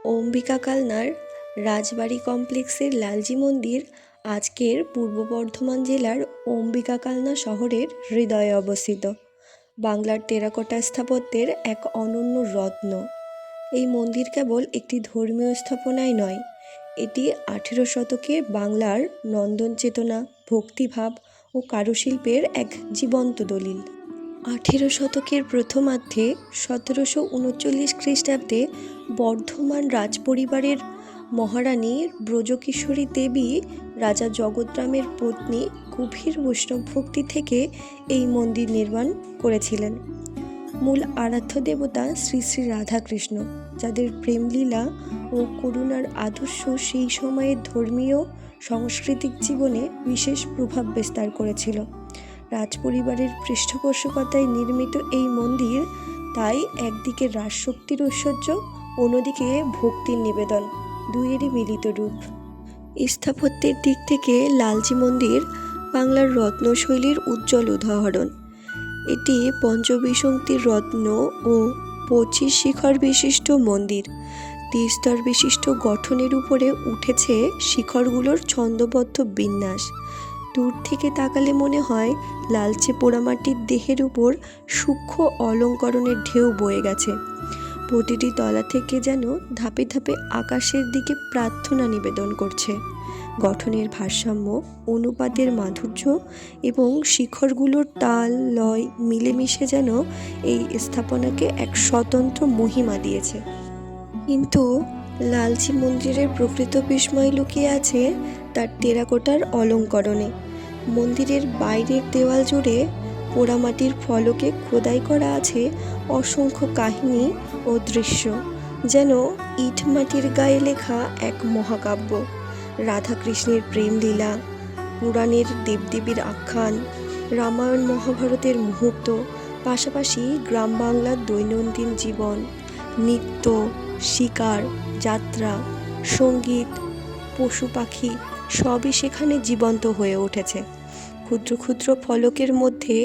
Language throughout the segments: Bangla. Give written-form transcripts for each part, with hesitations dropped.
অম্বিকা কালনার রাজবাড়ি কমপ্লেক্সের লালজি মন্দির আজকের পূর্ব বর্ধমান জেলার অম্বিকা কালনা শহরের হৃদয়ে অবস্থিত। বাংলার টেরাকোটা স্থাপত্যের এক অনন্য রত্ন। এই মন্দির কেবল একটি ধর্মীয় স্থাপনাই নয়, এটি 18 শতকের বাংলার নন্দন চেতনা, ভক্তিভাব ও কারুশিল্পের এক জীবন্ত দলিল। 18 শতকের প্রথমার্ধে 1739 খ্রিস্টাব্দে বর্ধমান রাজপরিবারের মহারানী ব্রজকিশোরী দেবী রাজা জগৎরামের পত্নী গভীর বৈষ্ণব ভক্তি থেকে এই মন্দির নির্মাণ করেছিলেন। মূল আরাধ্য দেবতা শ্রী শ্রী রাধাকৃষ্ণ, যাদের প্রেমলীলা ও করুণার আদর্শ সেই সময়ের ধর্মীয় সাংস্কৃতিক জীবনে বিশেষ প্রভাব বিস্তার করেছিল। রাজপরিবারের পৃষ্ঠপোষকতায় নির্মিত এই মন্দির তাই একদিকে রাজশক্তির ঐশ্বর্য, অন্যদিকে ভক্তির নিবেদন, দুইয়েরই মিলিত রূপ। স্থাপত্যের দিক থেকে লালজি মন্দির বাংলার রত্নশৈলীর উজ্জ্বল উদাহরণ। এটি পঞ্চবিংশতির রত্ন ও 25 শিখর বিশিষ্ট মন্দির। 3 স্তর বিশিষ্ট গঠনের উপরে উঠেছে শিখরগুলোর ছন্দবদ্ধ বিন্যাস। দূর থেকে তাকালে মনে হয় লালচে পোড়ামাটির দেহের উপর সূক্ষ্ম অলঙ্করণের ঢেউ বয়ে গেছে। প্রতিটি তলা থেকে যেন ধাপে ধাপে আকাশের দিকে প্রার্থনা নিবেদন করছে। গঠনের ভারসাম্য, অনুপাতের মাধুর্য এবং শিখরগুলোর তাল লয় মিলেমিশে যেন এই স্থাপনাকে এক স্বতন্ত্র মহিমা দিয়েছে। কিন্তু লালজি মন্দিরের প্রকৃত বিস্ময় লুকিয়ে আছে তার টেরাকোটার অলঙ্করণে। মন্দিরের বাইরের দেওয়াল জুড়ে পোড়ামাটির ফলকে খোদাই করা আছে অসংখ্য কাহিনী ও দৃশ্য, যেন ইট মাটির গায়ে লেখা এক মহাকাব্য। রাধাকৃষ্ণের প্রেমলীলা, পুরাণের দেবদেবীর আখ্যান, রামায়ণ মহাভারতের মুহূর্ত, পাশাপাশি গ্রাম বাংলার দৈনন্দিন জীবন, নৃত্য, শিকার, যাত্রা, সঙ্গীত, পশু পাখি সবই সেখানে জীবন্ত হয়ে উঠেছে। ক্ষুদ্র ক্ষুদ্র ফলকের মধ্যে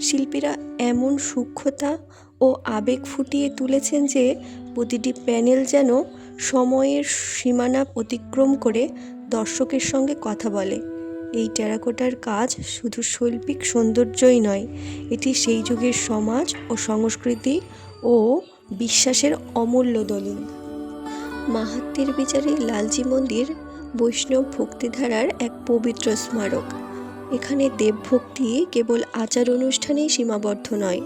শিল্পীরা এমন সূক্ষ্মতা ও আবেগ ফুটিয়ে তুলেছেন যে প্রতিটি প্যানেল যেন সময়ের সীমানা অতিক্রম করে দর্শকের সঙ্গে কথা বলে। এই টেরাকোটার কাজ শুধু শৈল্পিক সৌন্দর্যই নয়, এটি সেই যুগের সমাজ ও সংস্কৃতি ও বিশ্বাসের অমূল্য দলিল। মাহাত্ম্যের বিচারে লালজি মন্দির বৈষ্ণব ভক্তিধারার এক পবিত্র স্মারক। এখানে দেবভক্তি কেবল আচার অনুষ্ঠানেই সীমাবদ্ধ নয়,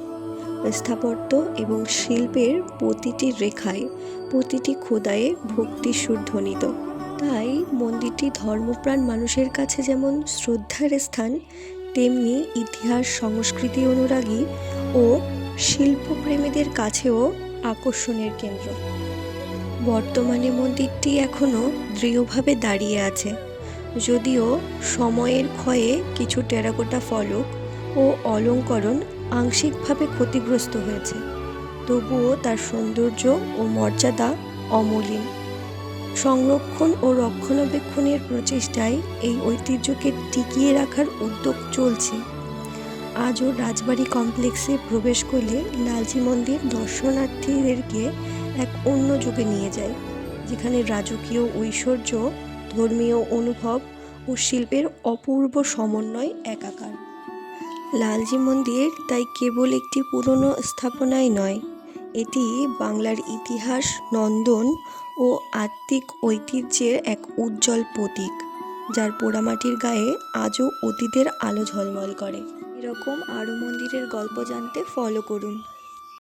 স্থাপত্য এবং শিল্পের প্রতিটি রেখায়, প্রতিটি খোদায়ে ভক্তির সুর ধ্বনিত। তাই মন্দিরটি ধর্মপ্রাণ মানুষের কাছে যেমন শ্রদ্ধার স্থান, তেমনি ইতিহাস, সংস্কৃতি অনুরাগী ও শিল্পপ্রেমীদের কাছেও আকর্ষণের কেন্দ্র। বর্তমানে মন্দিরটি এখনও দৃঢ়ভাবে দাঁড়িয়ে আছে, যদিও সময়ের ক্ষয়ে কিছু টেরাকোটা ফলক ও অলঙ্করণ আংশিকভাবে ক্ষতিগ্রস্ত হয়েছে, তবুও তার সৌন্দর্য ও মর্যাদা অমলিন। সংরক্ষণ ও রক্ষণাবেক্ষণের প্রচেষ্টায় এই ঐতিহ্যকে টিকিয়ে রাখার উদ্যোগ চলছে। আজও রাজবাড়ি কমপ্লেক্সে প্রবেশ করলে লালজি মন্দির দর্শনার্থীদেরকে এক অন্য যুগে নিয়ে যায়, যেখানে রাজকীয় ঐশ্বর্য, ধর্মীয় অনুভব ও শিল্পের অপূর্ব সমন্বয় একাকার। লালজি মন্দির তাই কেবল একটি পুরনো স্থাপনাই নয়, এটি বাংলার ইতিহাস, নন্দন ও আত্মিক ঐতিহ্যের এক উজ্জ্বল প্রতীক, যার পোড়ামাটির গায়ে আজও অতীতের আলো ঝলমল করে। এরকম আরও মন্দিরের গল্প জানতে ফলো করুন।